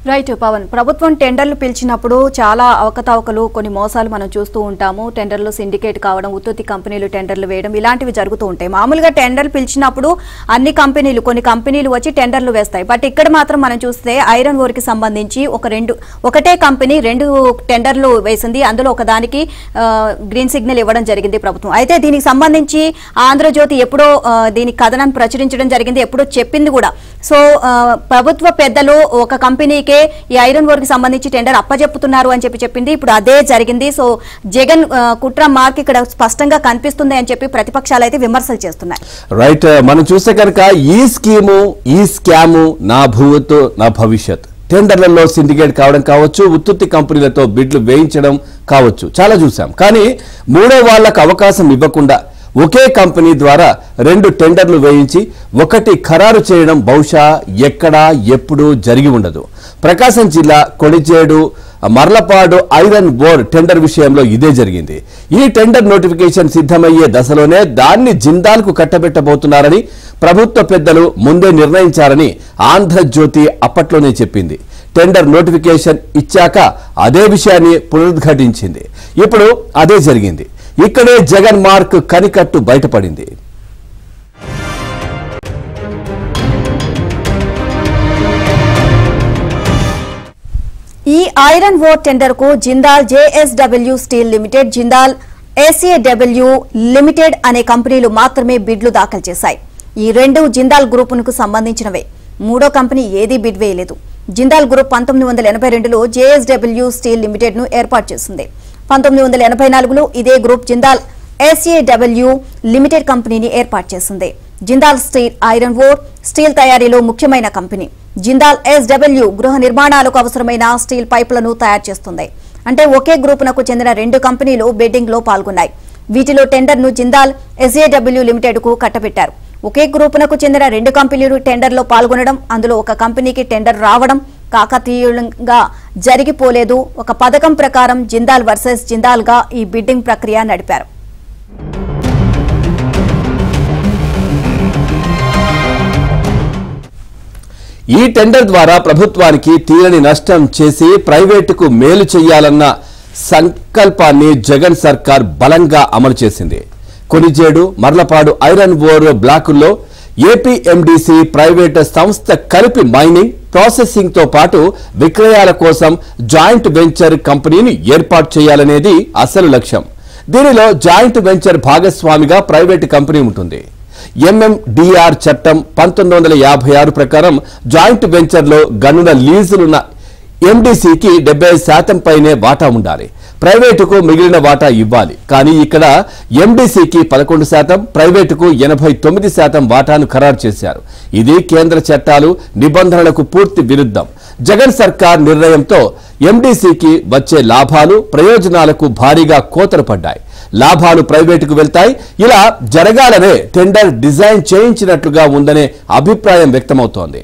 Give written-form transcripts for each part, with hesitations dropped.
Right Pawan, ప్రభుత్వం టెండర్లు పిలిచినప్పుడు చాలా అవకతవకలు కొన్ని మోసాలు మనం చూస్తూ ఉంటాము. టెండర్లు సిండికేట్ కావడం, ఉత్పత్తి కంపెనీలు టెండర్లు వేయడం ఇలాంటివి జరుగుతూ ఉంటాయి. మామూలుగా టెండర్లు పిలిచినప్పుడు అన్ని కంపెనీలు కొన్ని కంపెనీలు వచ్చి టెండర్లు వేస్తాయి. బట్ ఇక్కడ మాత్రం మనం చూస్తే ఐరన్ ఓర్ కి సంబంధించి ఒకటే కంపెనీ రెండు టెండర్లు వేసింది. అందులో ఒకదానికి గ్రీన్ సిగ్నల్ ఇవ్వడం జరిగింది ప్రభుత్వం. అయితే దీనికి సంబంధించి ఆంధ్రజ్యోతి ఎప్పుడో దీని కథనాన్ని ప్రచురించడం జరిగింది, ఎప్పుడో చెప్పింది కూడా. సో ప్రభుత్వ పెద్దలు ఒక కంపెనీకే ఈ ఐరన్ ఓర్ కి సంబంధించి టెండర్ అప్పజెప్పుతున్నారు అని చెప్పింది. ఇప్పుడు అదే జరిగింది. సో జగన్ కుట్ర మార్క్ ఇక్కడ స్పష్టంగా కనిపిస్తుంది అని చెప్పి ప్రతిపక్షాలు అయితే విమర్శలు చేస్తున్నాయి. రైట్, మనం చూస్తే కనుక ఈ స్కీము ఈ స్కాము నా భూతో నా భవిష్యత్ టెండర్లలో సిండికేట్ కావడం కావచ్చు, ఉత్పత్తి కంపెనీలతో బిడ్లు వేయించడం కావచ్చు, చాలా చూసాం. కానీ మూడో వాళ్లకు అవకాశం ఇవ్వకుండా ఒకే కంపెనీ ద్వారా రెండు టెండర్లు వేయించి ఒకటి ఖరారు చేయడం బహుశా ఎక్కడా ఎప్పుడు జరిగి ఉండదు. ప్రకాశం జిల్లా Konijedu Marlapadu iron ore tender విషయంలో ఇదే జరిగింది. ఈ టెండర్ నోటిఫికేషన్ సిద్ధమయ్యే దశలోనే దాన్ని జిందాల్కు కట్టబెట్టబోతున్నారని ప్రభుత్వ పెద్దలు ముందే నిర్ణయించారని ఆంధ్రజ్యోతి అప్పట్లోనే చెప్పింది. టెండర్ నోటిఫికేషన్ ఇచ్చాక అదే విషయాన్ని పునరుద్ఘాటించింది. ఇప్పుడు అదే జరిగింది. ఇక్కడే జగన్ మార్క్ కనికట్టు బయటపడింది. ఈ ఐరన్ ఓర్ టెండర్ కు Jindal JSW steel limited, Jindal ACW limited అనే కంపెనీలు మాత్రమే బిడ్లు దాఖలు చేశాయి. ఈ రెండు జిందాల్ గ్రూపునకు సంబంధించినవే. మూడో కంపెనీ ఏదీ బిడ్ వేయలేదు. జిందాల్ గ్రూప్ 1982లో జేఎస్డబ్ల్యూ స్టీల్ లిమిటెడ్ ను ఏర్పాటు చేసింది. 1984లో ఇదే గ్రూప్ జిందాల్ ఏసీడబ్ల్యూ లిమిటెడ్ కంపెనీని ఏర్పాటు చేసింది. Jindal steel iron ore steel తయారీలో ముఖ్యమైన కంపెనీ. జిందాల్ ఎస్డబ్ల్యూ గృహ నిర్మాణాలకు అవసరమైన స్టీల్ పైపులను తయారు చేస్తుంది. అంటే ఒకే గ్రూపునకు చెందిన రెండు కంపెనీలు బిడ్డింగ్ లో పాల్గొన్నాయి. వీటిలో టెండర్ ను జిందాల్ ఎస్ఏడబ్ల్యూ లిమిటెడ్ కు కట్టబెట్టారు. ఒకే గ్రూపునకు చెందిన రెండు కంపెనీలు టెండర్ లో పాల్గొనడం, అందులో ఒక కంపెనీకి టెండర్ రావడం కాకతీయంగా జరిగిపోలేదు. ఒక పథకం ప్రకారం జిందాల్ వర్సెస్ జిందాల్ గా ఈ బిడ్డింగ్ ప్రక్రియ నడిపారు. ఈ టెండర్ ద్వారా ప్రభుత్వానికి తీరని నష్టం చేసి ప్రైవేటుకు మేలు చేయాలన్న సంకల్పాన్ని జగన్ సర్కార్ బలంగా అమలు చేసింది. కొణిజేడు మర్లపాడు ఐరన్ ఓర్ బ్లాకుల్లో ఏపీఎండీసీ ప్రైవేట్ సంస్థ కలిపి మైనింగ్, ప్రాసెసింగ్ తో పాటు విక్రయాల కోసం జాయింట్ వెంచర్ కంపెనీని ఏర్పాటు చేయాలనేది అసలు లక్ష్యం. దీనిలో జాయింట్ వెంచర్ భాగస్వామిగా ప్రైవేటు కంపెనీ ఉంటుంది. ఎంఎండిఆర్ చట్టం 1956 ప్రకారం జాయింట్ వెంచర్లో గనుల లీజులున్న ఎండీసీకి 70% పైనే వాటా ఉండాలి. ప్రైవేటుకు మిగిలిన వాటా ఇవ్వాలి. కానీ ఇక్కడ ఎండీసీకి 11%, ప్రైవేటుకు 89% వాటాను ఖరారు చేశారు. ఇది కేంద్ర చట్టాలు నిబంధనలకు పూర్తి విరుద్ధం. జగన్ సర్కార్ నిర్ణయంతో ఎండీసీకి వచ్చే లాభాలు ప్రయోజనాలకు భారీగా కోతలు పడ్డాయి. లాభాలు ప్రైవేటుకు వెళ్తాయి. ఇలా జరగాలనే టెండర్ డిజైన్ చేయించినట్లుగా ఉందనే అభిప్రాయం వ్యక్తమవుతోంది.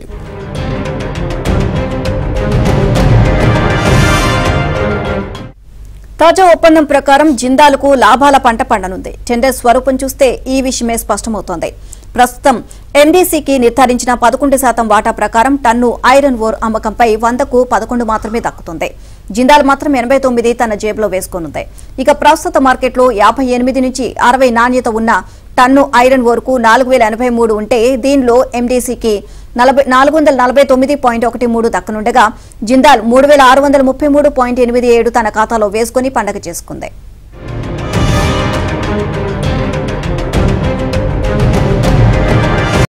తాజా ఒప్పందం ప్రకారం జిందాల్కు లాభాల పంట పండనుంది. టెండర్ స్వరూపం చూస్తే ఈ విషయమే స్పష్టమవుతోంది. ప్రస్తుతం ఎండీసీకి నిర్ధారించిన 11% వాటా ప్రకారం టన్ను ఐరన్ ఓర్ అమ్మకంపై 100కు 11 మాత్రమే దక్కుతుంది. జిందాల్ మాత్రం 89 తన జేబులో వేసుకోనుంది. ఇక ప్రస్తుత మార్కెట్లో 58 నుంచి 60 నాణ్యత ఉన్న టన్ను ఐరన్ ఓర్ కు 4083 ఉంటే దీనిలో ఎండీసీకి 449.13 దక్కనుండగా జిందాల్ 3633.87 తన ఖాతాలో వేసుకుని పండగ చేసుకుంది.